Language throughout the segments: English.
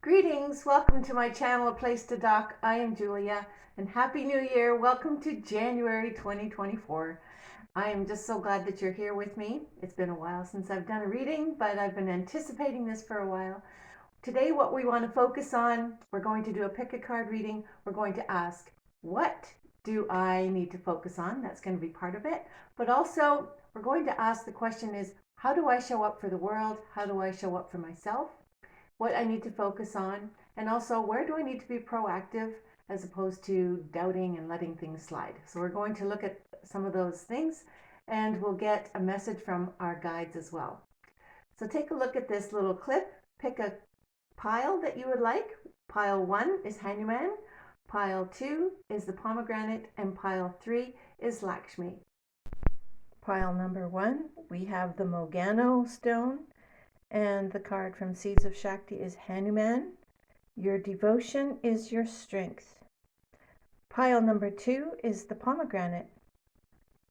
Greetings, welcome to my channel, A Place to Dock. I am Julia, and Happy New Year. Welcome to January 2024. I am just so glad that you're here with me. It's been a while since I've done a reading, but I've been anticipating this for a while. Today, what we want to focus on, we're going to do a pick a card reading. We're going to ask, what do I need to focus on? That's going to be part of it. But also, we're going to ask the question is, how do I show up for the world? How do I show up for myself? What I need to focus on, and also where do I need to be proactive as opposed to doubting and letting things slide. So we're going to look at some of those things, and we'll get a message from our guides as well. So take a look at this little clip. Pick a pile that you would like. Pile 1 is Hanuman, pile 2 is the Pomegranate, and pile 3 is Lakshmi. Pile number 1, we have the Mangano stone. And the card from Seeds of Shakti is Hanuman. Your devotion is your strength. Pile number 2 is the pomegranate.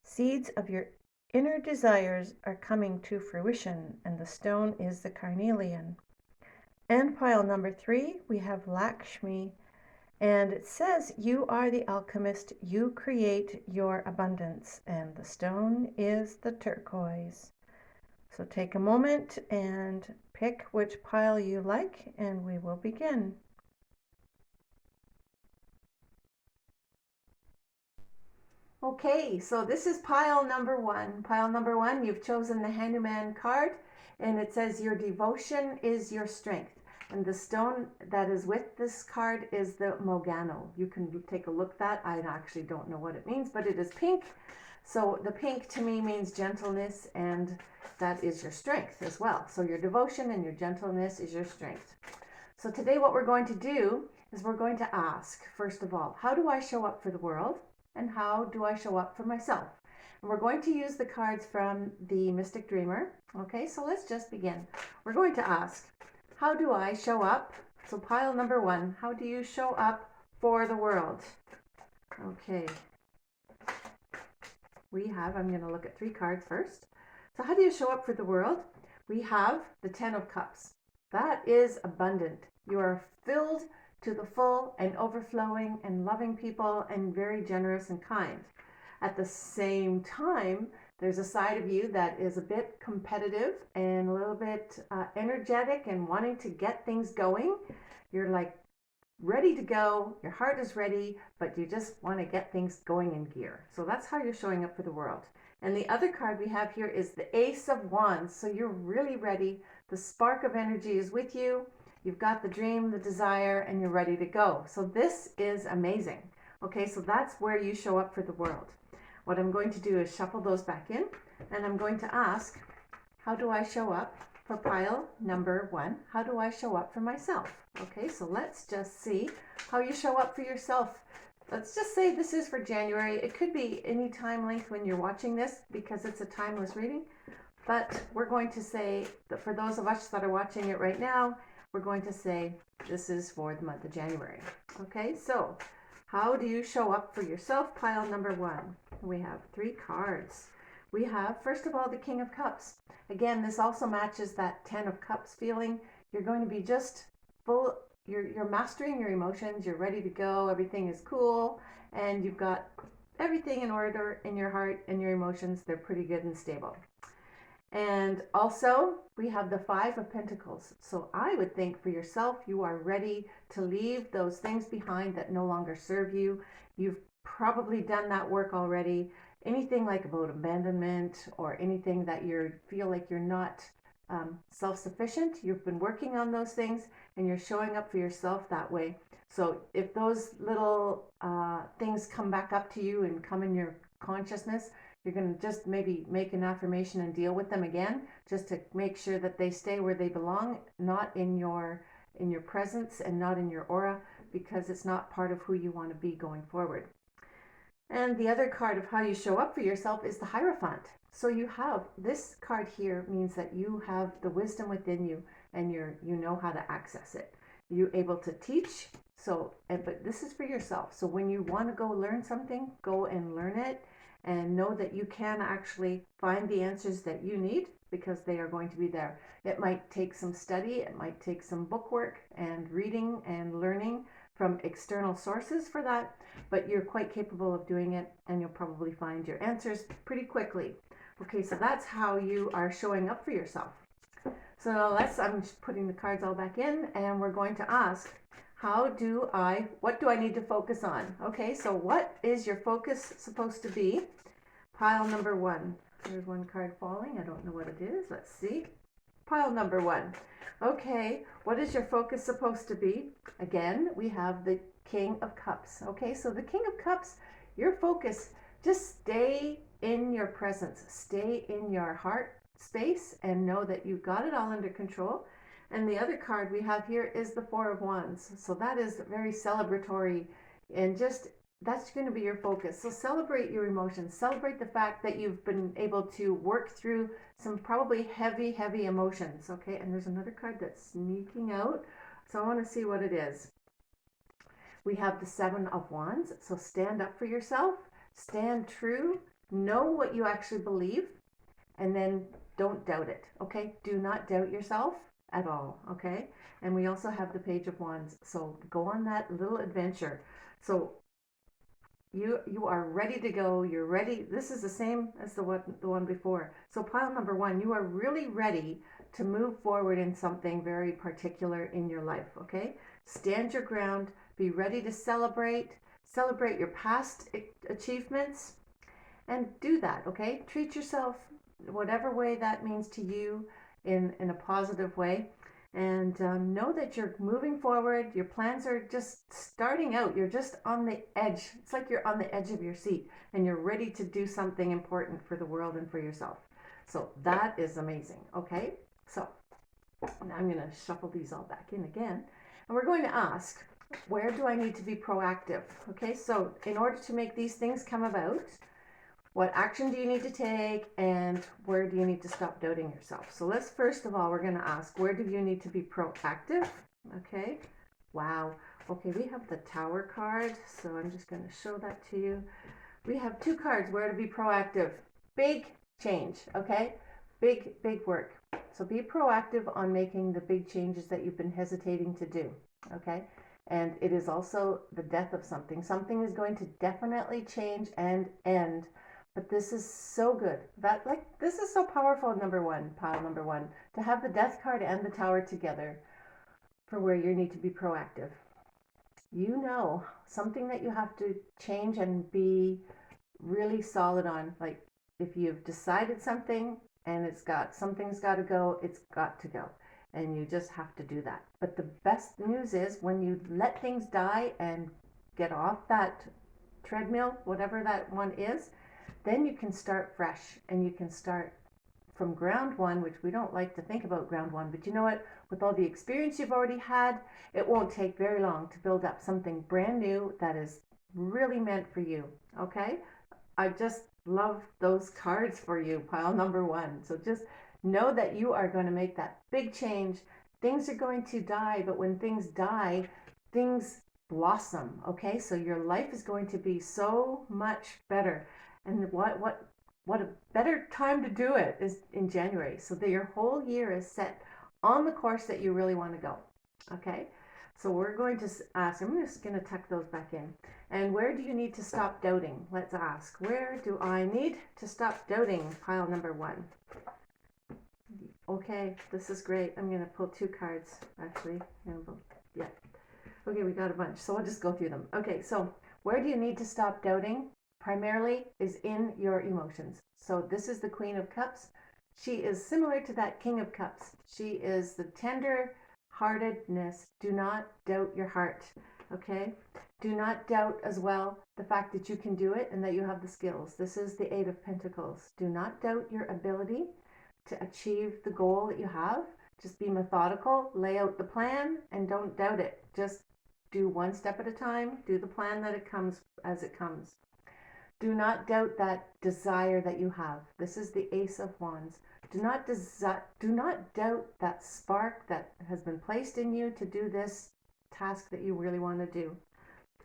Seeds of your inner desires are coming to fruition, and the stone is the carnelian. And pile number 3, we have Lakshmi. And it says, you are the alchemist, you create your abundance. And the stone is the turquoise. So take a moment and pick which pile you like, and we will begin. Okay, so this is pile number 1. Pile number 1, you've chosen the Hanuman card, and it says your devotion is your strength. And the stone that is with this card is the Mangano. You can take a look at that. I actually don't know what it means, but it is pink. So the pink to me means gentleness, and that is your strength as well. So your devotion and your gentleness is your strength. So today what we're going to do is we're going to ask, first of all, how do I show up for the world? And how do I show up for myself? And we're going to use the cards from the Mystic Dreamer. Okay, so let's just begin. We're going to ask, how do I show up? So pile number 1, how do you show up for the world? Okay. I'm going to look at 3 cards first. So how do you show up for the world? We have the 10 of Cups. That is abundant. You are filled to the full and overflowing and loving people and very generous and kind. At the same time, there's a side of you that is a bit competitive and a little bit energetic and wanting to get things going. You're like ready to go, your heart is ready, but you just want to get things going in gear. So that's how you're showing up for the world. And the other card we have here is the Ace of Wands. So you're really ready. The spark of energy is with you. You've got the dream, the desire, and you're ready to go. So this is amazing. Okay, so that's where you show up for the world. What I'm going to do is shuffle those back in, and I'm going to ask, how do I show up for pile number 1? How do I show up for myself? Okay, so let's just see how you show up for yourself. Let's just say this is for January. It could be any time length when you're watching this because it's a timeless reading. But we're going to say that for those of us that are watching it right now, we're going to say this is for the month of January. Okay, so how do you show up for yourself? Pile number 1. We have 3 cards. We have, first of all, the King of Cups. Again, this also matches that 10 of Cups feeling. You're going to be just full, you're mastering your emotions, you're ready to go, everything is cool, and you've got everything in order in your heart and your emotions. They're pretty good and stable. And also, we have the 5 of Pentacles. So I would think for yourself, you are ready to leave those things behind that no longer serve you. You've probably done that work already. Anything like about abandonment or anything that you feel like you're not self-sufficient, you've been working on those things and you're showing up for yourself that way. So if those little things come back up to you and come in your consciousness, you're going to just maybe make an affirmation and deal with them again, just to make sure that they stay where they belong, not in your presence and not in your aura, because it's not part of who you want to be going forward. And the other card of how you show up for yourself is the Hierophant. So you have this card here means that you have the wisdom within you and you know how to access it. You're able to teach. So, but this is for yourself. So when you want to go learn something, go and learn it and know that you can actually find the answers that you need because they are going to be there. It might take some study, it might take some book work and reading and learning from external sources for that, but you're quite capable of doing it, and you'll probably find your answers pretty quickly. Okay, so that's how you are showing up for yourself. So I'm just putting the cards all back in, and we're going to ask, what do I need to focus on? Okay, so what is your focus supposed to be? Pile number 1. There's one card falling. I don't know what it is. Let's see. Pile number 1. Okay, what is your focus supposed to be? Again, we have the King of Cups. Okay, so the King of Cups, your focus, just stay in your presence. Stay in your heart space and know that you've got it all under control. And the other card we have here is the Four of Wands. So that is very celebratory, and just that's going to be your focus. So celebrate your emotions. Celebrate the fact that you've been able to work through some probably heavy emotions. Okay, and there's another card that's sneaking out. So I want to see what it is. We have the Seven of Wands. So stand up for yourself. Stand true. Know what you actually believe. And then don't doubt it. Okay, do not doubt yourself at all. Okay, and we also have the Page of Wands. So go on that little adventure. So you are ready to go. You're ready. This is the same as the one before. So pile number 1, you are really ready to move forward in something very particular in your life. Okay, stand your ground. Be ready to celebrate your past achievements, and do that. Okay, treat yourself whatever way that means to you in a positive way, and know that you're moving forward. Your plans are just starting out. You're just on the edge. It's like you're on the edge of your seat and you're ready to do something important for the world and for yourself. So that is amazing. Okay, so now I'm going to shuffle these all back in again, and we're going to ask, where do I need to be proactive? Okay, so in order to make these things come about, what action do you need to take, and where do you need to stop doubting yourself? So let's first of all, we're going to ask, where do you need to be proactive? Okay, wow. Okay, we have the Tower card, so I'm just going to show that to you. We have 2 cards, where to be proactive. Big change, okay? Big work. So be proactive on making the big changes that you've been hesitating to do, okay? And it is also the death of something. Something is going to definitely change and end. But this is so good. This is so powerful, pile number 1, to have the Death card and the Tower together for where you need to be proactive. You know, something that you have to change and be really solid on. Like if you've decided something and something's got to go, it's got to go. And you just have to do that. But the best news is when you let things die and get off that treadmill, whatever that one is, then you can start fresh, and you can start from ground 1, which we don't like to think about ground 1, but you know what? With all the experience you've already had, it won't take very long to build up something brand new that is really meant for you. Okay? I just love those cards for you, pile number 1. So just know that you are going to make that big change. Things are going to die, but when things die, things blossom. Okay? So your life is going to be so much better. And what a better time to do it is in January, so that your whole year is set on the course that you really want to go. Okay, so we're going to ask, I'm just going to tuck those back in. And where do you need to stop doubting? Let's ask, where do I need to stop doubting? Pile number 1. Okay, this is great. I'm going to pull 2 cards actually. Yeah. Okay, we got a bunch, so I'll just go through them. Okay, so where do you need to stop doubting? Primarily is in your emotions. So this is the Queen of Cups. She is similar to that King of Cups. She is the tender heartedness. Do not doubt your heart. Okay? Do not doubt as well the fact that you can do it and that you have the skills. This is the 8 of Pentacles. Do not doubt your ability to achieve the goal that you have. Just be methodical, lay out the plan, and don't doubt it. Just do one step at a time. Do the plan that it comes as it comes. Do not doubt that desire that you have. This is the Ace of Wands. Do not doubt that spark that has been placed in you to do this task that you really want to do.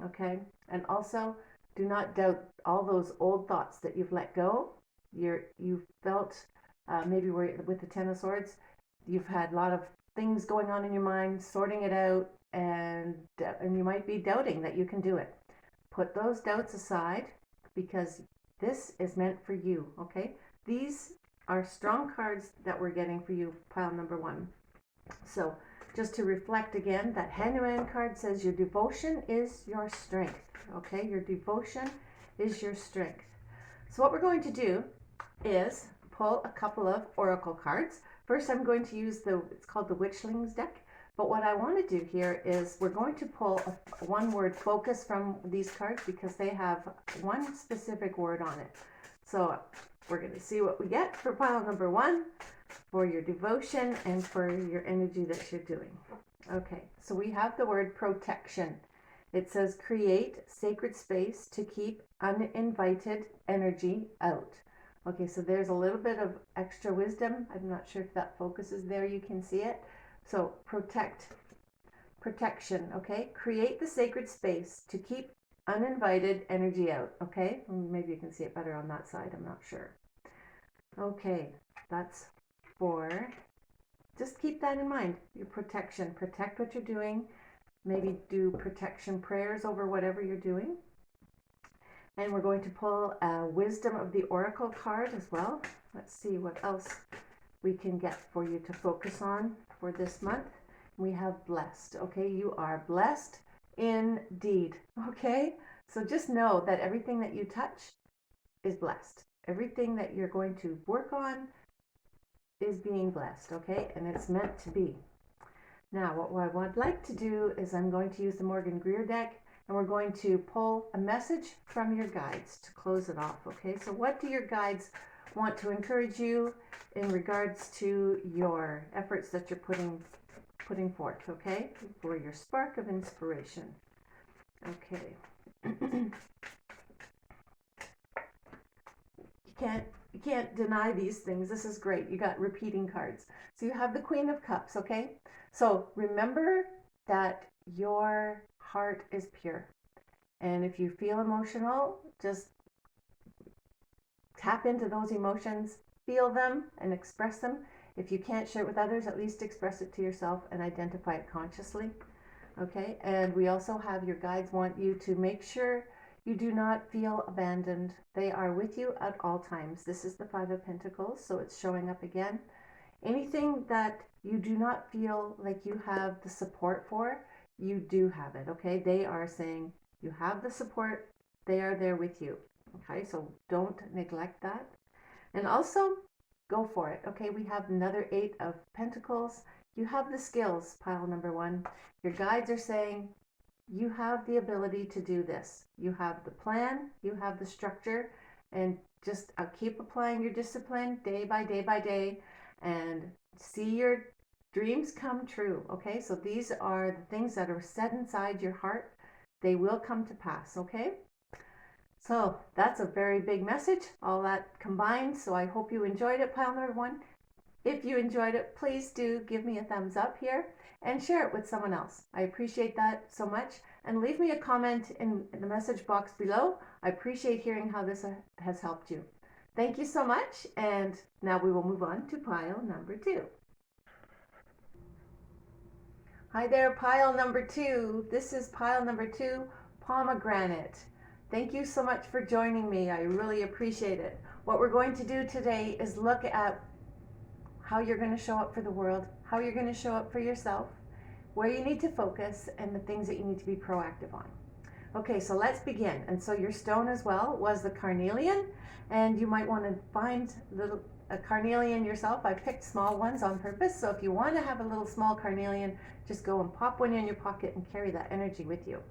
Okay? And also, Do not doubt all those old thoughts that you've let go. You felt maybe with the Ten of Swords, you've had a lot of things going on in your mind, sorting it out, and you might be doubting that you can do it. Put those doubts aside, because this is meant for you, okay? These are strong cards that we're getting for you, pile number 1. So just to reflect again, that Hanuman card says your devotion is your strength, okay? Your devotion is your strength. So what we're going to do is pull a couple of oracle cards. First, I'm going to use it's called the Witchlings deck. But what I want to do here is we're going to pull a one-word focus from these cards because they have one specific word on it. So we're going to see what we get for pile number 1 for your devotion and for your energy that you're doing. Okay, so we have the word protection. It says create sacred space to keep uninvited energy out. Okay, so there's a little bit of extra wisdom. I'm not sure if that focus is there. You can see it. So protection, okay? Create the sacred space to keep uninvited energy out, okay? Maybe you can see it better on that side. I'm not sure. Okay, that's for, just keep that in mind, your protection. Protect what you're doing. Maybe do protection prayers over whatever you're doing. And we're going to pull a Wisdom of the Oracle card as well. Let's see what else we can get for you to focus on for this month. We have blessed, okay? You are blessed indeed, okay? So just know that everything that you touch is blessed. Everything that you're going to work on is being blessed, okay? And it's meant to be. Now, what I would like to do is I'm going to use the Morgan Greer deck, and we're going to pull a message from your guides to close it off, okay? So what do your guides want to encourage you in regards to your efforts that you're putting forth, okay? For your spark of inspiration. Okay. You can't deny these things. This is great. You got repeating cards. So you have the Queen of Cups, okay? So remember that your heart is pure. And if you feel emotional, just tap into those emotions, feel them and express them. If you can't share it with others, at least express it to yourself and identify it consciously. Okay? And we also have your guides want you to make sure you do not feel abandoned. They are with you at all times. This is the Five of Pentacles, so it's showing up again. Anything that you do not feel like you have the support for, you do have it, okay? They are saying you have the support. They are there with you, okay? So don't neglect that. And also, go for it, okay? We have another Eight of Pentacles. You have the skills, pile number 1. Your guides are saying, you have the ability to do this. You have the plan, you have the structure, and just keep applying your discipline day by day by day and see your dreams come true, okay? So these are the things that are set inside your heart. They will come to pass, okay? So that's a very big message, all that combined. So I hope you enjoyed it, pile number 1. If you enjoyed it, please do give me a thumbs up here and share it with someone else. I appreciate that so much. And leave me a comment in the message box below. I appreciate hearing how this has helped you. Thank you so much. And now we will move on to pile number 2. Hi there, pile number 2. This is pile number 2, Pomegranate. Thank you so much for joining me. I really appreciate it. What we're going to do today is look at how you're going to show up for the world, how you're going to show up for yourself, where you need to focus, and the things that you need to be proactive on. Okay, so let's begin. And so your stone as well was the Carnelian, and you might want to find a Carnelian yourself. I picked small ones on purpose, so if you want to have a little small Carnelian, just go and pop one in your pocket and carry that energy with you.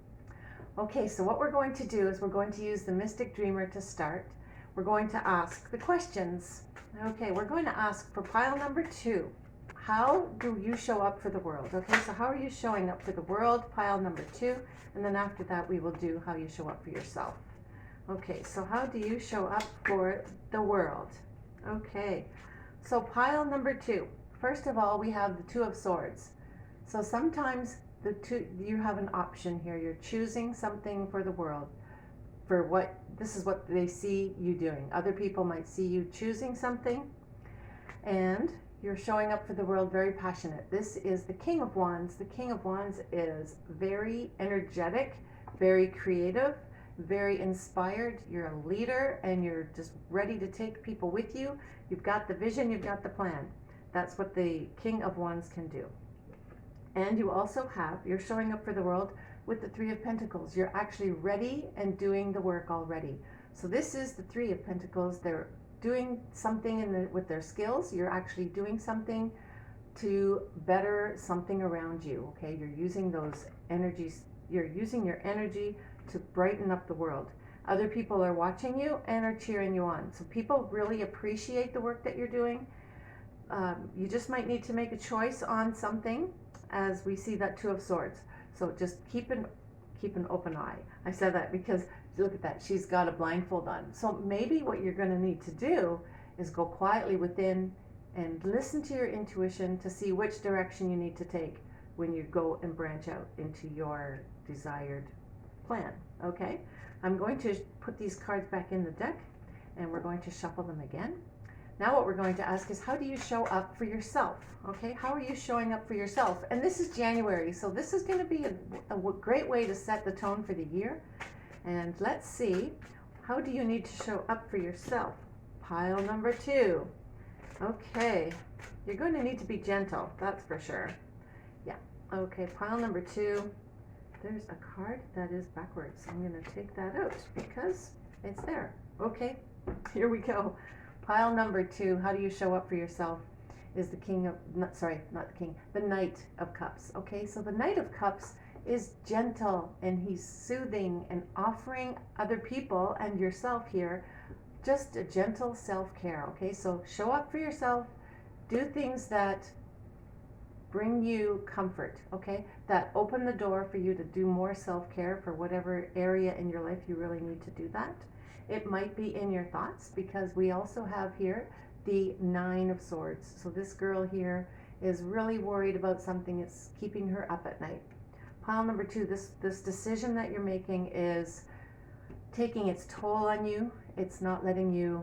Okay, so what we're going to do is we're going to use the Mystic Dreamer to start. We're going to ask the questions. Okay, we're going to ask for pile number 2. How do you show up for the world? Okay, so how are you showing up for the world? Pile number 2. And then after that, we will do how you show up for yourself. Okay, so how do you show up for the world? Okay, so pile number 2. First of all, we have the Two of Swords. So sometimes you have an option here. You're choosing something for the world. for what, this is what they see you doing. Other people might see you choosing something, and you're showing up for the world very passionate. This is the King of Wands. The King of Wands is very energetic, very creative, very inspired. You're a leader and you're just ready to take people with you. You've got the vision, you've got the plan. That's what the King of Wands can do. And you also have, you're showing up for the world with the Three of Pentacles. You're actually ready and doing the work already. So this is the Three of Pentacles. They're doing something with their skills. You're actually doing something to better something around you. Okay, you're using those energies. You're using your energy to brighten up the world. Other people are watching you and are cheering you on. So people really appreciate the work that you're doing. You just might need to make a choice on something, as we see that Two of Swords. So just keep an open eye. I said that because look at that, she's got a blindfold on. So maybe what you're going to need to do is go quietly within and listen to your intuition to see which direction you need to take when you go and branch out into your desired plan. Okay, I'm going to put these cards back in the deck and we're going to shuffle them again. Now what we're going to ask is, how do you show up for yourself? Okay, how are you showing up for yourself? And this is January, so this is going to be a great way to set the tone for the year. And let's see, how do you need to show up for yourself? Pile number 2. Okay, you're going to need to be gentle, that's for sure. Yeah, okay, pile number 2. There's a card that is backwards. I'm going to take that out because it's there. Okay, here we go. Pile number 2, how do you show up for yourself, is the King of, not the King, the Knight of Cups. Okay, so the Knight of Cups is gentle and he's soothing and offering other people and yourself here just a gentle self-care. Okay, so show up for yourself, do things that bring you comfort, okay, that open the door for you to do more self-care for whatever area in your life you really need to do that. It might be in your thoughts, because we also have here the Nine of Swords. So this girl here is really worried about something that's keeping her up at night. Pile number 2, this decision that you're making is taking its toll on you. It's not letting you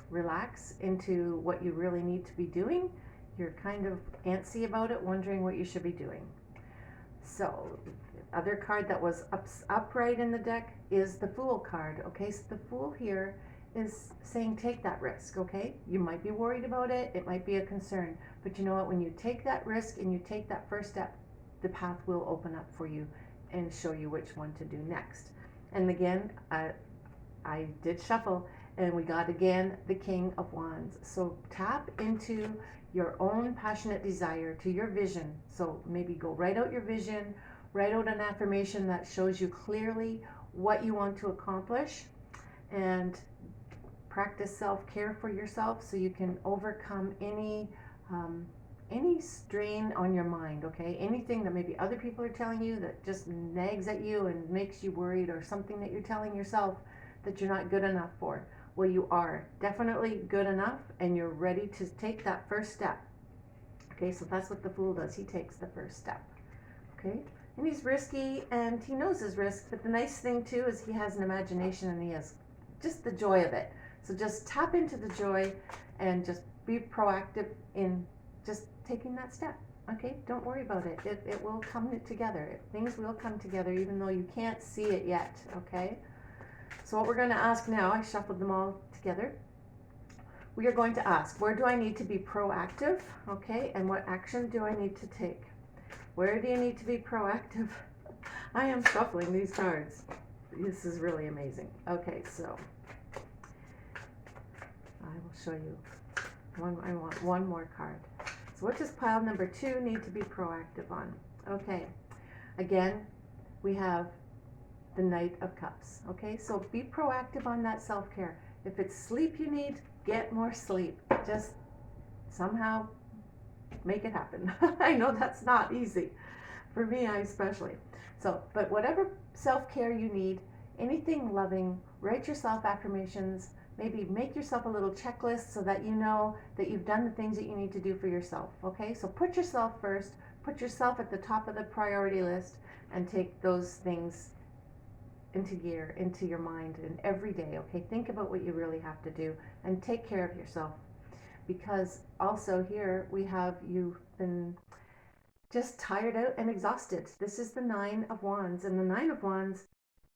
relax into what you really need to be doing. You're kind of antsy about it, wondering what you should be doing. So the other card that was upright in the deck is the Fool card. Okay, so the Fool here is saying take that risk. Okay, you might be worried about it, it might be a concern, but you know what, when you take that risk and you take that first step, the path will open up for you and show you which one to do next. And again, I did shuffle and we got again the King of Wands. So tap into your own passionate desire, to your vision. So maybe go write out your vision, write out an affirmation that shows you clearly what you want to accomplish, and practice self-care for yourself so you can overcome any strain on your mind. Okay, anything that maybe other people are telling you that just nags at you and makes you worried, or something that you're telling yourself that you're not good enough for. Well, you are definitely good enough and you're ready to take that first step. Okay, so that's what the Fool does. He takes the first step. Okay, and he's risky and he knows his risk, but the nice thing too is he has an imagination and he has just the joy of it. So just tap into the joy and just be proactive in just taking that step. Okay, don't worry about it. It will come together. Things will come together even though you can't see it yet. Okay, so what we're going to ask now, I shuffled them all together. We are going to ask, where do I need to be proactive? Okay, and what action do I need to take? Where do you need to be proactive? I am shuffling these cards. This is really amazing. Okay, so I will show you one. I want one more card. So what does pile number 2 need to be proactive on? Okay, again, we have the Knight of Cups. Okay, so be proactive on that self-care. If it's sleep you need, get more sleep. Just somehow make it happen. I know that's not easy for me, especially. So, but whatever self-care you need, anything loving, write yourself affirmations, maybe make yourself a little checklist so that you know that you've done the things that you need to do for yourself. Okay, so put yourself first, put yourself at the top of the priority list and take those things into gear, into your mind, and every day, okay? Think about what you really have to do and take care of yourself. Because also here we have you've been just tired out and exhausted. This is the Nine of Wands, and the Nine of Wands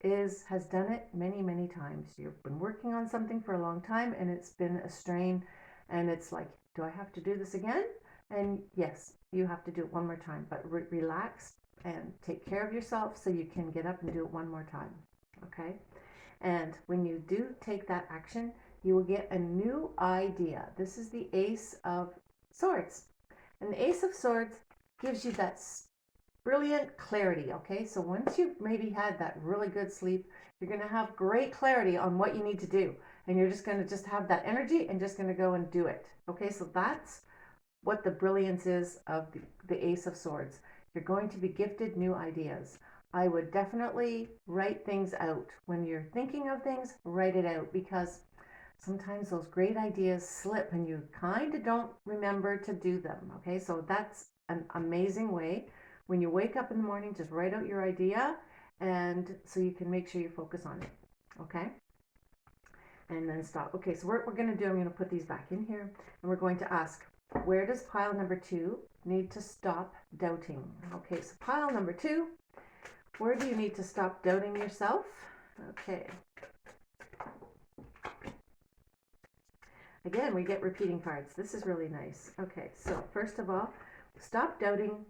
has done it many times. You've been working on something for a long time and it's been a strain, and it's like, do I have to do this again? And yes, you have to do it one more time, but relax and take care of yourself so you can get up and do it one more time. Okay? And when you do take that action, you will get a new idea. This is the Ace of Swords. And the Ace of Swords gives you that brilliant clarity, okay? So once you've maybe had that really good sleep, you're going to have great clarity on what you need to do. And you're just going to just have that energy and just going to go and do it. Okay, so that's what the brilliance is of the Ace of Swords. You're going to be gifted new ideas. I would definitely write things out. When you're thinking of things, write it out, because sometimes those great ideas slip and you kind of don't remember to do them. Okay, so that's an amazing way. When you wake up in the morning, just write out your idea, and so you can make sure you focus on it. Okay, and then stop. Okay, so what we're going to do, I'm going to put these back in here, and we're going to ask, where does pile number 2 need to stop doubting? Okay, so pile number 2, where do you need to stop doubting yourself? Okay. Again, we get repeating cards. This is really nice. Okay, so first of all, stop doubting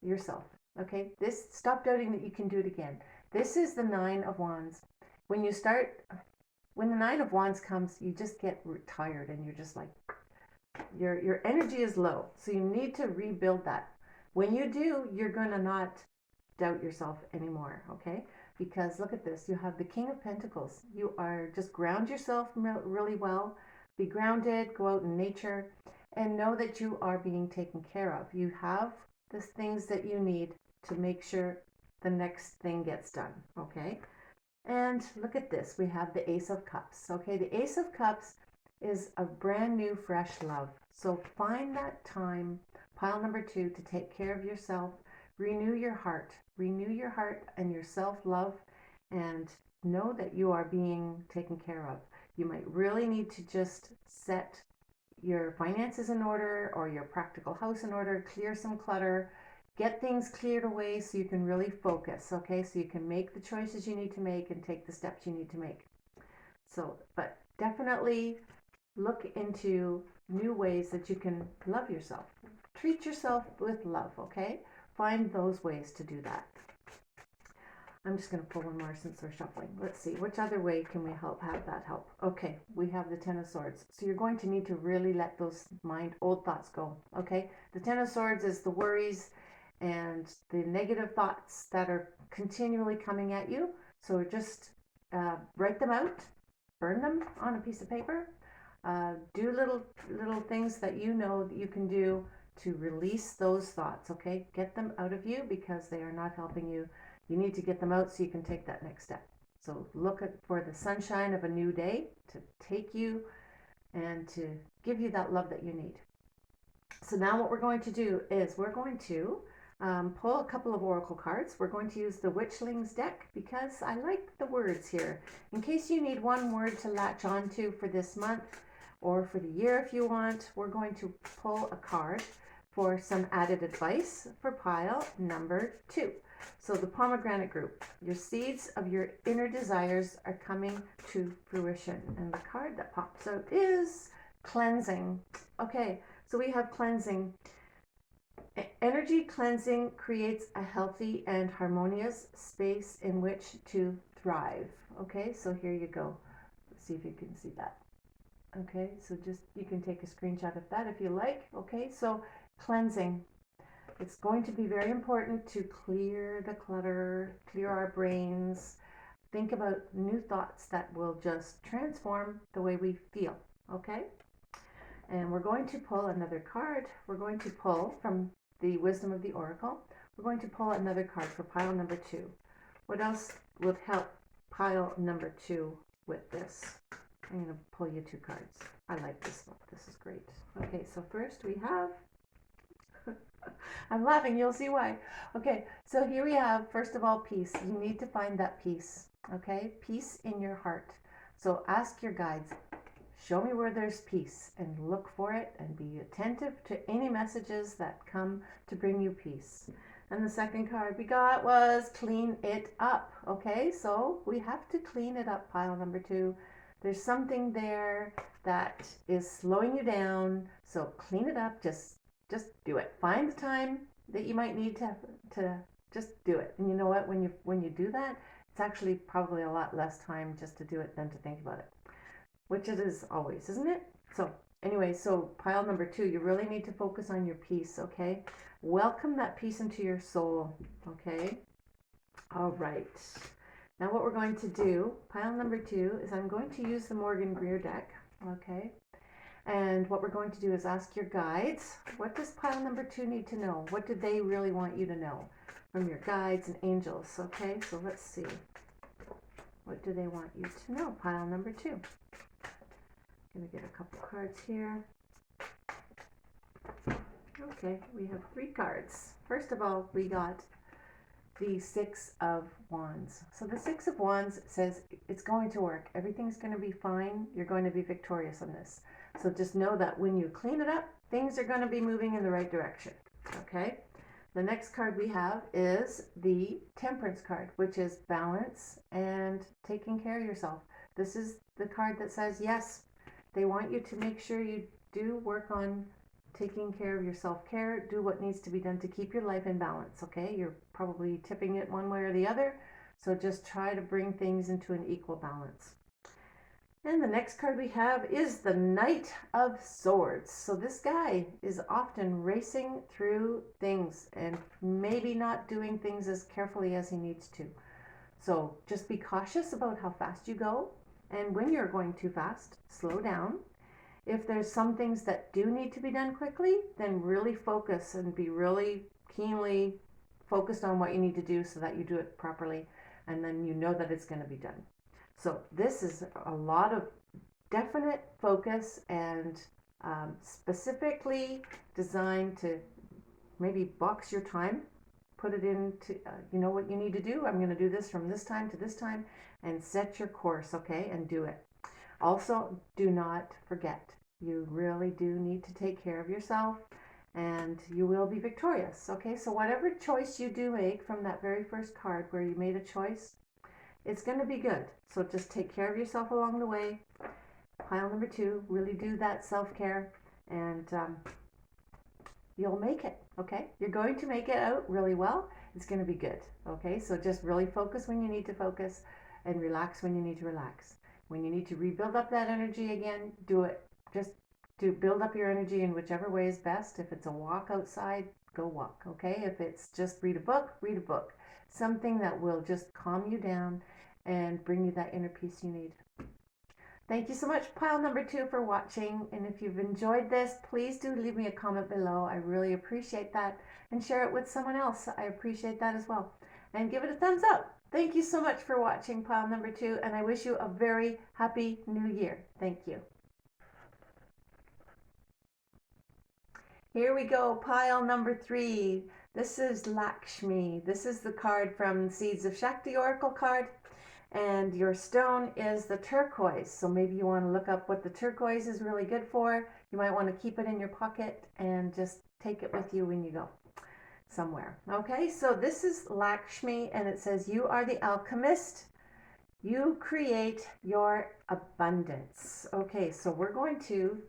yourself. Okay, stop doubting that you can do it again. This is the Nine of Wands. When the Nine of Wands comes, you just get tired and you're just like, your energy is low. So you need to rebuild that. When you do, you're going to not doubt yourself anymore, okay? Because look at this. You have the King of Pentacles. You are just ground yourself really well. Be grounded, go out in nature, and know that you are being taken care of. You have the things that you need to make sure the next thing gets done, okay? And look at this. We have the Ace of Cups, okay? The Ace of Cups is a brand new, fresh love. So find that time, pile number 2, to take care of yourself. Renew your heart and your self-love, and know that you are being taken care of. You might really need to just set your finances in order, or your practical house in order, clear some clutter, get things cleared away so you can really focus, okay? So you can make the choices you need to make and take the steps you need to make. So, but definitely look into new ways that you can love yourself. Treat yourself with love, okay? Find those ways to do that. I'm just going to pull one more since we're shuffling. Let's see, which other way can we have that help? Okay, we have the Ten of Swords. So you're going to need to really let those old thoughts go, okay? The Ten of Swords is the worries and the negative thoughts that are continually coming at you. So just write them out, burn them on a piece of paper, do little things that you know that you can do to release those thoughts, okay? Get them out of you because they are not helping you. You need to get them out so you can take that next step. So look for the sunshine of a new day to take you and to give you that love that you need. So now what we're going to do is we're going to pull a couple of oracle cards. We're going to use the Witchlings deck because I like the words here. In case you need one word to latch onto for this month or for the year if you want, we're going to pull a card for some added advice for pile number 2. So the Pomegranate group, your seeds of your inner desires are coming to fruition. And the card that pops out is cleansing. Okay, so we have cleansing. Energy cleansing creates a healthy and harmonious space in which to thrive. Okay, so here you go. Let's see if you can see that. Okay, so just you can take a screenshot of that if you like. Okay, so cleansing. It's going to be very important to clear the clutter, clear our brains, think about new thoughts that will just transform the way we feel, okay? And we're going to pull another card. We're going to pull from the Wisdom of the Oracle. We're going to pull another card for pile number 2. What else would help pile number 2 with this? I'm going to pull you 2 cards. I like this one. This is great. Okay, so first we have I'm laughing, you'll see why. Okay, so here we have, first of all, peace. You need to find that peace, okay? Peace in your heart. So ask your guides, show me where there's peace, and look for it and be attentive to any messages that come to bring you peace. And the second card we got was clean it up, okay? So we have to clean it up, pile number 2. There's something there that is slowing you down, so clean it up. Just do it. Find the time that you might need to just do it. And you know what? When you do that, it's actually probably a lot less time just to do it than to think about it, which it is always, isn't it? So anyway, so pile number 2, you really need to focus on your peace, okay? Welcome that peace into your soul, okay? All right. Now what we're going to do, pile number 2, is I'm going to use the Morgan Greer deck, okay? And what we're going to do is ask your guides, what does pile number 2 need to know? What do they really want you to know from your guides and angels, okay? So let's see. What do they want you to know, pile number 2? I'm going to get a couple cards here. Okay, we have 3 cards. First of all, we got the 6 of Wands. So the 6 of Wands says it's going to work. Everything's going to be fine. You're going to be victorious on this. So just know that when you clean it up, things are going to be moving in the right direction. Okay? The next card we have is the Temperance card, which is balance and taking care of yourself. This is the card that says, yes, they want you to make sure you do work on taking care of your self-care, do what needs to be done to keep your life in balance, okay? You're probably tipping it one way or the other, so just try to bring things into an equal balance. And the next card we have is the Knight of Swords. So this guy is often racing through things and maybe not doing things as carefully as he needs to. So just be cautious about how fast you go, and when you're going too fast, slow down. If there's some things that do need to be done quickly, then really focus and be really keenly focused on what you need to do so that you do it properly, and then you know that it's going to be done. So this is a lot of definite focus and specifically designed to maybe box your time, put it into, you know what you need to do. I'm going to do this from this time to this time, and set your course, okay, and do it. Also, do not forget, you really do need to take care of yourself, and you will be victorious, okay? So whatever choice you do make from that very first card where you made a choice, it's going to be good. So just take care of yourself along the way. Pile number 2, really do that self-care, and you'll make it, okay? You're going to make it out really well. It's going to be good, okay? So just really focus when you need to focus, and relax when you need to relax. When you need to rebuild up that energy again, do it. Just to build up your energy in whichever way is best. If it's a walk outside, go walk, okay? If it's just read a book, read a book. Something that will just calm you down and bring you that inner peace you need. Thank you so much, pile number 2, for watching. And if you've enjoyed this, please do leave me a comment below. I really appreciate that. And share it with someone else. I appreciate that as well. And give it a thumbs up. Thank you so much for watching pile number 2, and I wish you a very happy new year. Thank you. Here we go, pile number 3. This is Lakshmi. This is the card from Seeds of Shakti Oracle card, and your stone is the turquoise. So maybe you want to look up what the turquoise is really good for. You might want to keep it in your pocket and just take it with you when you go somewhere. Okay, so this is Lakshmi, and it says, you are the alchemist. You create your abundance. Okay, so we're going to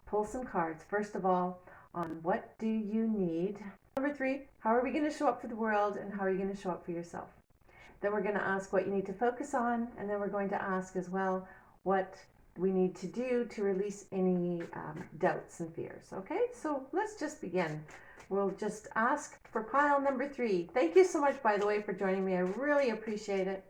pull some cards. First of all, on what do you need? Number 3, how are we going to show up for the world, and how are you going to show up for yourself? Then we're going to ask what you need to focus on, and then we're going to ask as well what we need to do to release any doubts and fears. Okay, so let's just begin. We'll just ask for pile number 3. Thank you so much, by the way, for joining me. I really appreciate it.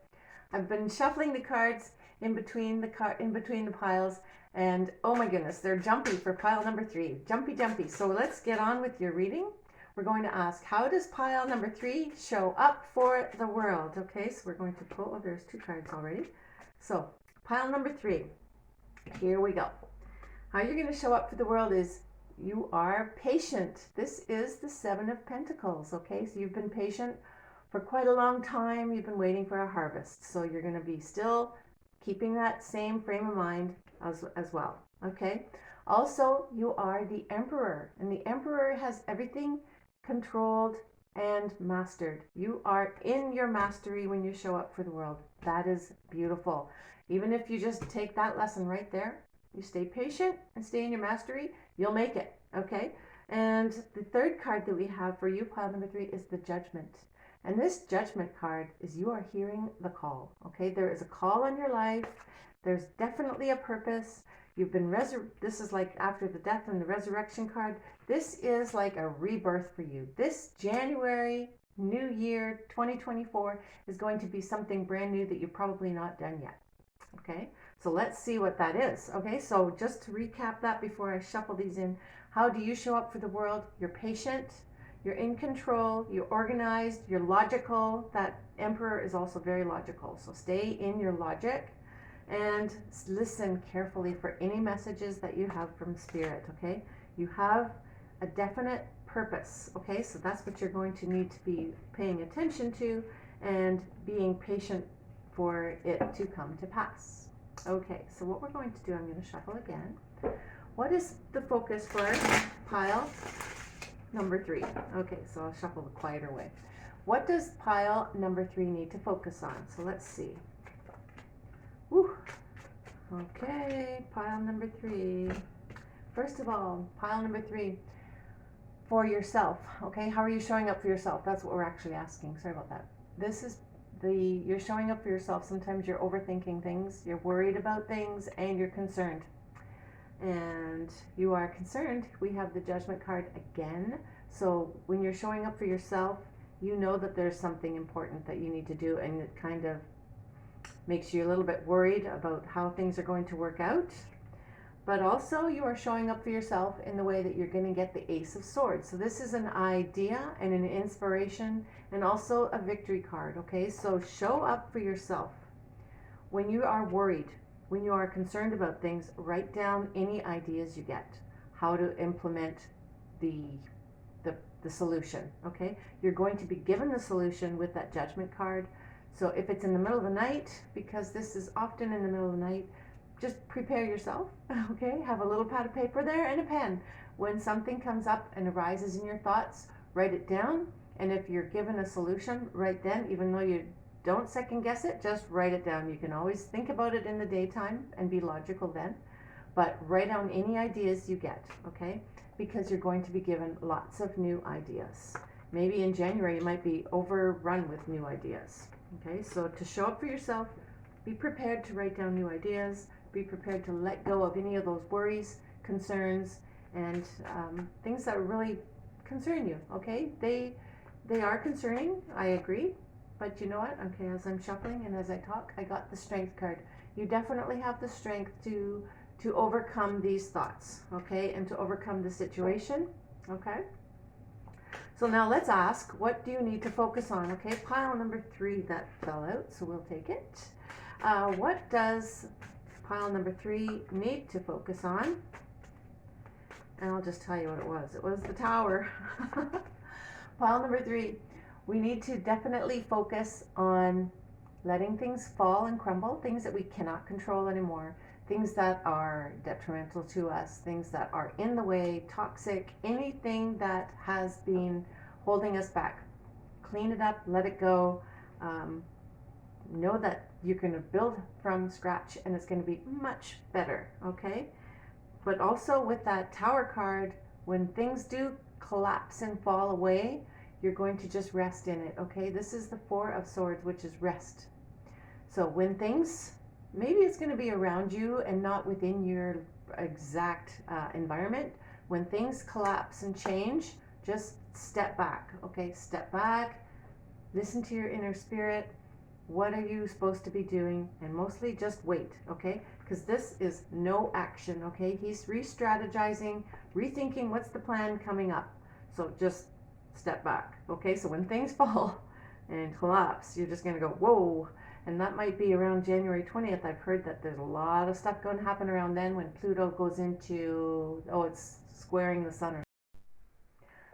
I've been shuffling the cards in between the piles, and oh my goodness, they're jumpy for pile number 3. Jumpy. So let's get on with your reading. We're going to ask, how does pile number 3 show up for the world? Okay, so we're going to pull, oh, there's 2 cards already. So pile number 3, here we go. How you're going to show up for the world is you are patient. This is the Seven of Pentacles, okay? So you've been patient for quite a long time. You've been waiting for a harvest. So you're going to be still keeping that same frame of mind as well, okay? Also, you are the Emperor, and the Emperor has everything controlled and mastered. You are in your mastery when you show up for the world. That is beautiful. Even if you just take that lesson right there, you stay patient and stay in your mastery, you'll make it, okay? And the third card that we have for you, pile number 3, is the Judgment. And this Judgment card is you are hearing the call, okay? There is a call on your life. There's definitely a purpose. You've been this is like after the death and the resurrection card. This is like a rebirth for you. This January, new year, 2024 is going to be something brand new that you've probably not done yet. Okay, so let's see what that is. Okay, so just to recap that before I shuffle these in, how do you show up for the world? You're patient, you're in control, you're organized, you're logical. That Emperor is also very logical. So stay in your logic and listen carefully for any messages that you have from Spirit, okay? You have a definite purpose, okay? So that's what you're going to need to be paying attention to and being patient for it to come to pass. Okay, so what we're going to do, I'm going to shuffle again. What is the focus for pile number 3? Okay, so I'll shuffle the quieter way. What does pile number 3 need to focus on? So let's see. Whew. Okay, pile number 3. First of all, pile number 3, for yourself, okay? How are you showing up for yourself? That's what we're actually asking. Sorry about that. This is you're showing up for yourself. Sometimes you're overthinking things, you're worried about things, and you're concerned. And you are concerned. We have the Judgment card again. So when you're showing up for yourself, you know that there's something important that you need to do, and it kind of makes you a little bit worried about how things are going to work out. But also you are showing up for yourself in the way that you're going to get the Ace of Swords. So this is an idea and an inspiration and also a victory card, okay? So show up for yourself. When you are worried, when you are concerned about things, write down any ideas you get, how to implement the solution, okay? You're going to be given the solution with that Judgment card. So if it's in the middle of the night, because this is often in the middle of the night, just prepare yourself, okay? Have a little pad of paper there and a pen. When something comes up and arises in your thoughts, write it down. And if you're given a solution right then, even though you don't second guess it, just write it down. You can always think about it in the daytime and be logical then, but write down any ideas you get, okay? Because you're going to be given lots of new ideas. Maybe in January you might be overrun with new ideas. Okay, so to show up for yourself, be prepared to write down new ideas, be prepared to let go of any of those worries, concerns, and things that really concern you, okay? They are concerning, I agree, but you know what? Okay, as I'm shuffling and as I talk, I got the Strength card. You definitely have the strength to overcome these thoughts, okay? And to overcome the situation, okay? So now let's ask, what do you need to focus on? Okay, pile number 3, that fell out, so we'll take it. What does pile number 3 need to focus on? And I'll just tell you what it was. It was the Tower. Pile number 3, we need to definitely focus on letting things fall and crumble, things that we cannot control anymore, things that are detrimental to us, things that are in the way, toxic, anything that has been holding us back. Clean it up, let it go. Know that you're going to build from scratch and it's going to be much better, okay? But also with that Tower card, when things do collapse and fall away, you're going to just rest in it, okay? This is the 4 of Swords, which is rest. So when things, maybe it's going to be around you and not within your exact environment. When things collapse and change, just step back, okay? Step back, listen to your inner spirit. What are you supposed to be doing? And mostly just wait, okay? Because this is no action, okay? He's re-strategizing, rethinking what's the plan coming up. So just step back, okay? So when things fall and collapse, you're just going to go, whoa. And that might be around January 20th. I've heard that there's a lot of stuff going to happen around then when Pluto goes into, it's squaring the sun.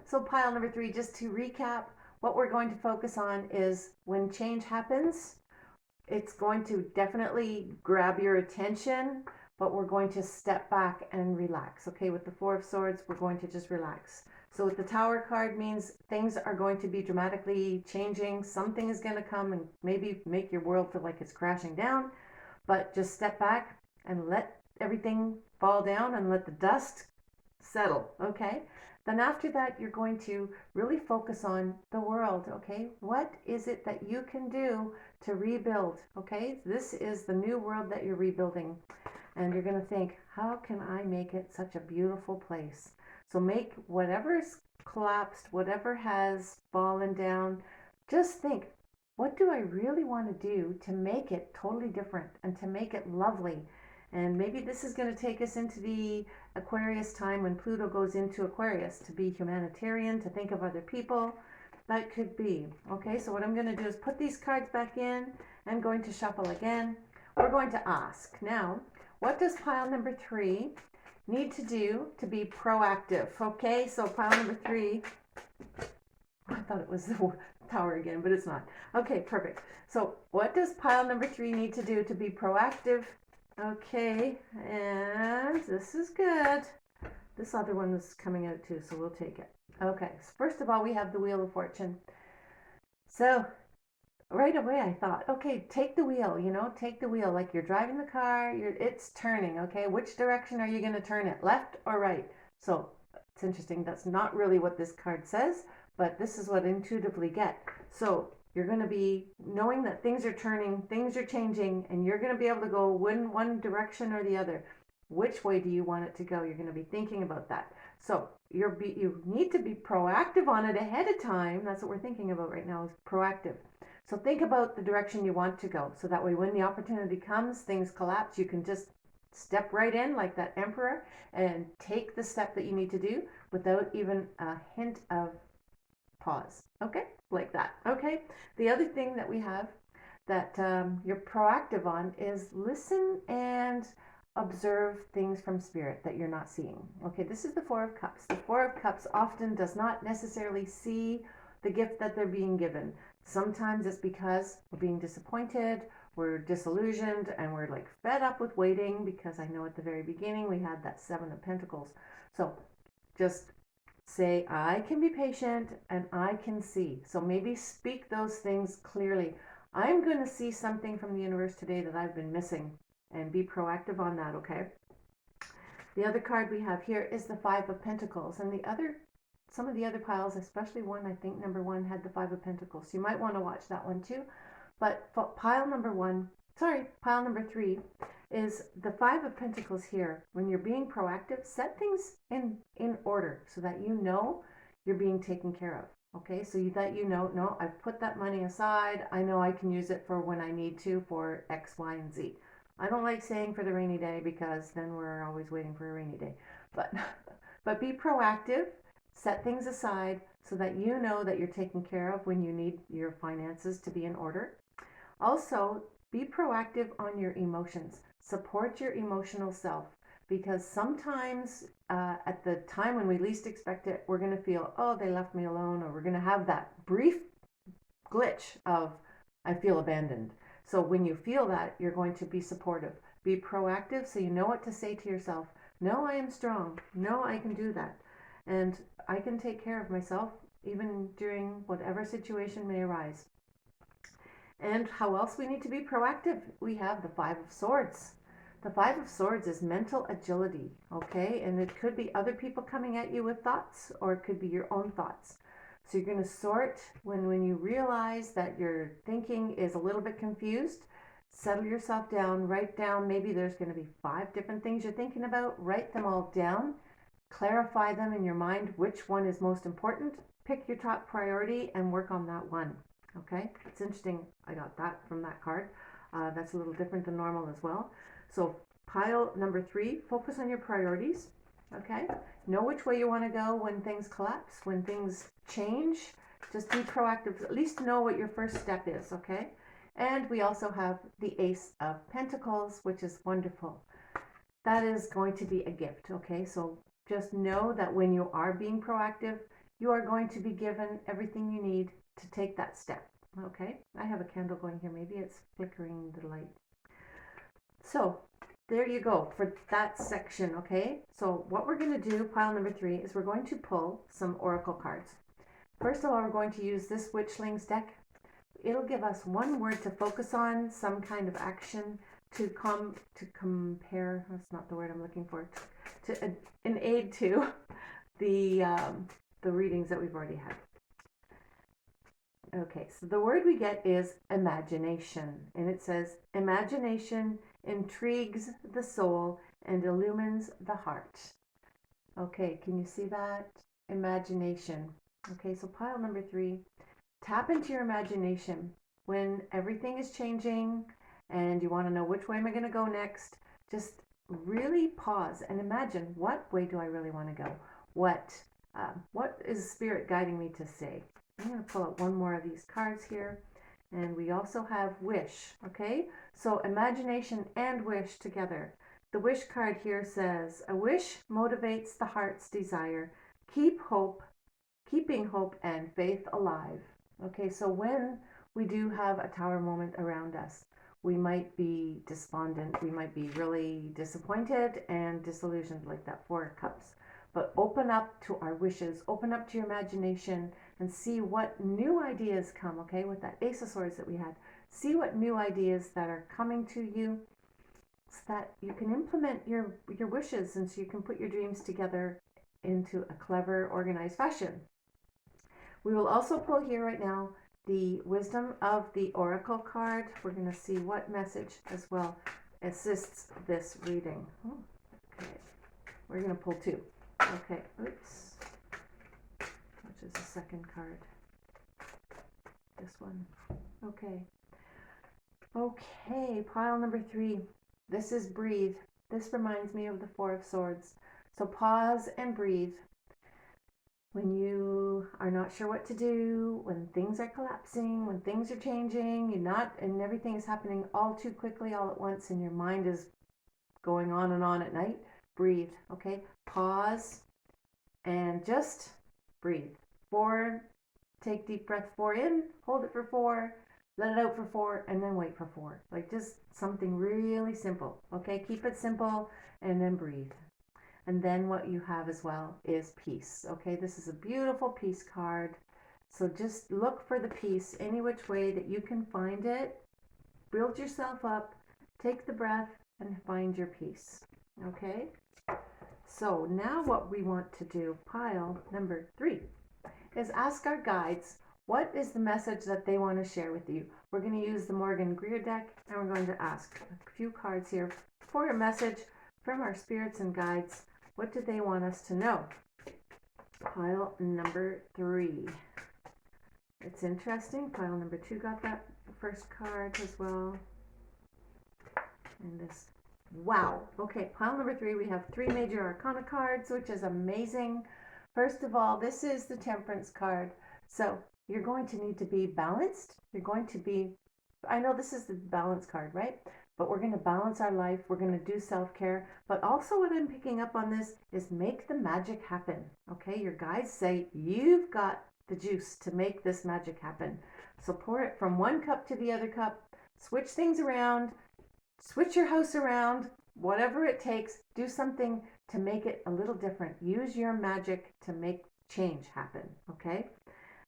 So pile number 3, just to recap, what we're going to focus on is when change happens, it's going to definitely grab your attention, but we're going to step back and relax. Okay, with the 4 of Swords, we're going to just relax. So with the Tower card means things are going to be dramatically changing. Something is going to come and maybe make your world feel like it's crashing down, but just step back and let everything fall down and let the dust settle. Okay, then after that, you're going to really focus on the world. Okay, what is it that you can do to rebuild? Okay, this is the new world that you're rebuilding, and you're going to think, how can I make it such a beautiful place? So make whatever's collapsed, whatever has fallen down, just think, what do I really want to do to make it totally different and to make it lovely? And maybe this is going to take us into the Aquarius time when Pluto goes into Aquarius, to be humanitarian, to think of other people. That could be. Okay, so what I'm going to do is put these cards back in. I'm going to shuffle again. We're going to ask now, what does pile number 3 need to do to be proactive? Okay, so pile number 3, I thought it was the Tower again, but it's not. Okay, perfect. So what does pile number 3 need to do to be proactive? Okay, and this is good. This other one is coming out too, so we'll take it. Okay, so first of all, we have the Wheel of Fortune. So right away I thought, okay, take the wheel, take the wheel. Like you're driving the car, it's turning, okay? Which direction are you going to turn it, left or right? So it's interesting, that's not really what this card says, but this is what I intuitively get. So you're going to be knowing that things are turning, things are changing, and you're going to be able to go in one direction or the other. Which way do you want it to go? You're going to be thinking about that. So you need to be proactive on it ahead of time. That's what we're thinking about right now, is proactive. So think about the direction you want to go. So that way when the opportunity comes, things collapse, you can just step right in like that emperor and take the step that you need to do without even a hint of pause. Okay, like that. Okay, the other thing that we have that you're proactive on is listen and observe things from spirit that you're not seeing. Okay, this is the 4 of Cups. The 4 of Cups often does not necessarily see the gift that they're being given. Sometimes it's because we're being disappointed, we're disillusioned, and we're like fed up with waiting, because I know at the very beginning we had that 7 of Pentacles. So just say, I can be patient and I can see. So maybe speak those things clearly. I'm going to see something from the universe today that I've been missing, and be proactive on that, okay? The other card we have here is the 5 of Pentacles, and some of the other piles, especially one, I think number 1 had the 5 of Pentacles. So you might want to watch that one too. But pile number 3 is the 5 of Pentacles here. When you're being proactive, set things in order so that you know you're being taken care of. Okay, so that no, I've put that money aside. I know I can use it for when I need to for X, Y, and Z. I don't like saying for the rainy day, because then we're always waiting for a rainy day. But be proactive, set things aside so that you know that you're taken care of when you need your finances to be in order. Also, be proactive on your emotions. Support your emotional self, because sometimes at the time when we least expect it, we're going to feel, oh, they left me alone, or we're going to have that brief glitch of, I feel abandoned. So when you feel that, you're going to be supportive. Be proactive so you know what to say to yourself. No, I am strong. No, I can do that. And I can take care of myself even during whatever situation may arise. And how else we need to be proactive? We have the 5 of Swords. The 5 of Swords is mental agility, okay? And it could be other people coming at you with thoughts, or it could be your own thoughts. So you're going to sort when you realize that your thinking is a little bit confused. Settle yourself down, write down, maybe there's going to be 5 different things you're thinking about. Write them all down, clarify them in your mind, which one is most important. Pick your top priority and work on that one. Okay, it's interesting. I got that from that card. That's a little different than normal as well. So pile number 3, focus on your priorities. Okay, know which way you want to go when things collapse, when things change. Just be proactive. At least know what your first step is. Okay, and we also have the Ace of Pentacles, which is wonderful. That is going to be a gift. Okay, so just know that when you are being proactive, you are going to be given everything you need to take that step. Okay, I have a candle going here. Maybe it's flickering the light. So there you go for that section. Okay, so what we're going to do, pile number 3, is we're going to pull some oracle cards. First of all, we're going to use this Witchlings deck. It'll give us one word to focus on, some kind of action to compare. That's not the word I'm looking for. To an aid to the readings that we've already had. Okay, so the word we get is imagination, and it says imagination intrigues the soul and illumines the heart. Okay, can you see that? Imagination. Okay, so pile number 3. Tap into your imagination when everything is changing and you want to know which way am I going to go next. Just really pause and imagine, what way do I really want to go? What is Spirit guiding me to say? I'm going to pull out one more of these cards here, and we also have wish. Okay, so imagination and wish together. The wish card here says, a wish motivates the heart's desire. Keeping hope and faith alive. Okay, so when we do have a tower moment around us, we might be despondent, we might be really disappointed and disillusioned, like that 4 of Cups. But open up to our wishes, open up to your imagination and see what new ideas come, okay, with that Ace of Swords that we had. See what new ideas that are coming to you so that you can implement your wishes, and so you can put your dreams together into a clever, organized fashion. We will also pull here right now the Wisdom of the Oracle card. We're going to see what message as well assists this reading. Okay, we're going to pull 2. Okay, oops. Which is the second card? This one. Okay. Okay, pile number 3. This is breathe. This reminds me of the 4 of Swords. So pause and breathe. When you are not sure what to do, when things are collapsing, when things are changing, and everything is happening all too quickly all at once, and your mind is going on at night, breathe, okay? Pause and just breathe. 4, take deep breath 4 in, hold it for 4, let it out for 4, and then wait for 4. Like just something really simple, okay? Keep it simple and then breathe. And then what you have as well is peace. Okay, this is a beautiful peace card. So just look for the peace any which way that you can find it. Build yourself up, take the breath, and find your peace. Okay, so now what we want to do, pile number 3, is ask our guides, what is the message that they want to share with you? We're going to use the Morgan Greer deck, and we're going to ask a few cards here for a message from our spirits and guides. What do they want us to know? Pile number 3. It's interesting. Pile number 2 got that first card as well. And this, wow. Okay, pile number 3, we have 3 major arcana cards, which is amazing. First of all, this is the Temperance card. So you're going to need to be balanced. You're going to be, I know this is the balance card, right? But we're going to balance our life. We're going to do self-care. But also what I'm picking up on this is make the magic happen. Okay, your guides say you've got the juice to make this magic happen. So pour it from one cup to the other cup. Switch things around. Switch your house around. Whatever it takes, do something to make it a little different. Use your magic to make change happen. Okay?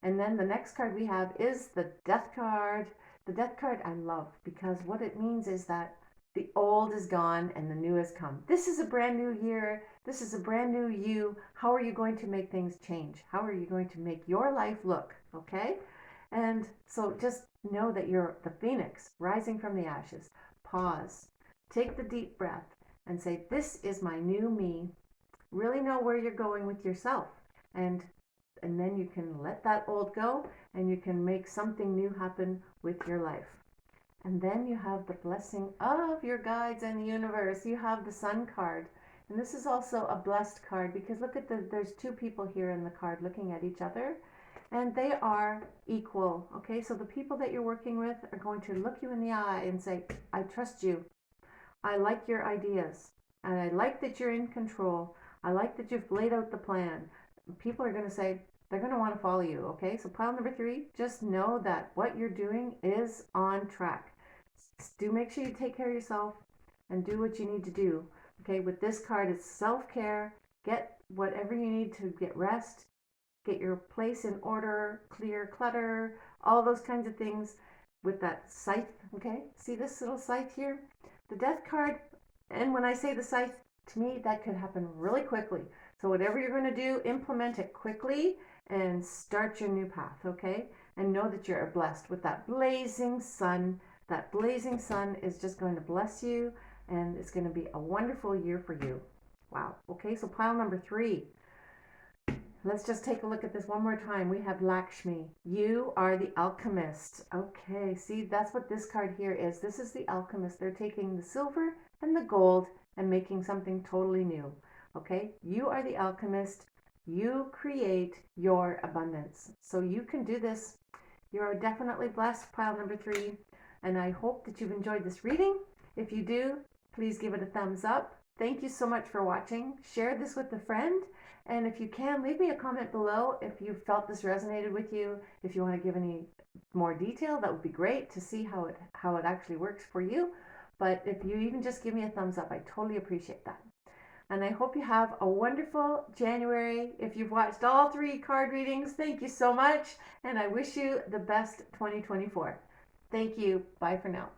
And then the next card we have is the Death card. The Death card I love because what it means is that the old is gone and the new has come. This is a brand new year. This is a brand new you. How are you going to make things change? How are you going to make your life look? Okay? And so just know that you're the phoenix rising from the ashes. Pause. Take the deep breath and say, this is my new me. Really know where you're going with yourself. And then you can let that old go and you can make something new happen with your life. And then you have the blessing of your guides and the universe. You have the Sun card. And this is also a blessed card because look at there's 2 people here in the card looking at each other and they are equal. Okay, so the people that you're working with are going to look you in the eye and say, I trust you. I like your ideas and I like that you're in control. I like that you've laid out the plan. People are going to say, they're going to want to follow you, okay? So pile number 3, just know that what you're doing is on track. Do make sure you take care of yourself and do what you need to do. Okay, with this card, it's self-care. Get whatever you need to get rest, get your place in order, clear clutter, all those kinds of things with that scythe. Okay, see this little scythe here? The death card, and when I say the scythe, to me, that could happen really quickly. So whatever you're going to do, implement it quickly and start your new path, okay? And know that you're blessed with that blazing sun. That blazing sun is just going to bless you, and it's going to be a wonderful year for you. Wow. Okay, so pile number 3. Let's just take a look at this one more time. We have Lakshmi. You are the alchemist. Okay, see, that's what this card here is. This is the alchemist. They're taking the silver and the gold and making something totally new. Okay, you are the alchemist. You create your abundance. So you can do this. You are definitely blessed, pile number 3. And I hope that you've enjoyed this reading. If you do, please give it a thumbs up. Thank you so much for watching. Share this with a friend. And if you can, leave me a comment below if you felt this resonated with you. If you want to give any more detail, that would be great to see how it actually works for you. But if you even just give me a thumbs up, I totally appreciate that. And I hope you have a wonderful January. If you've watched all 3 card readings, thank you so much. And I wish you the best 2024. Thank you. Bye for now.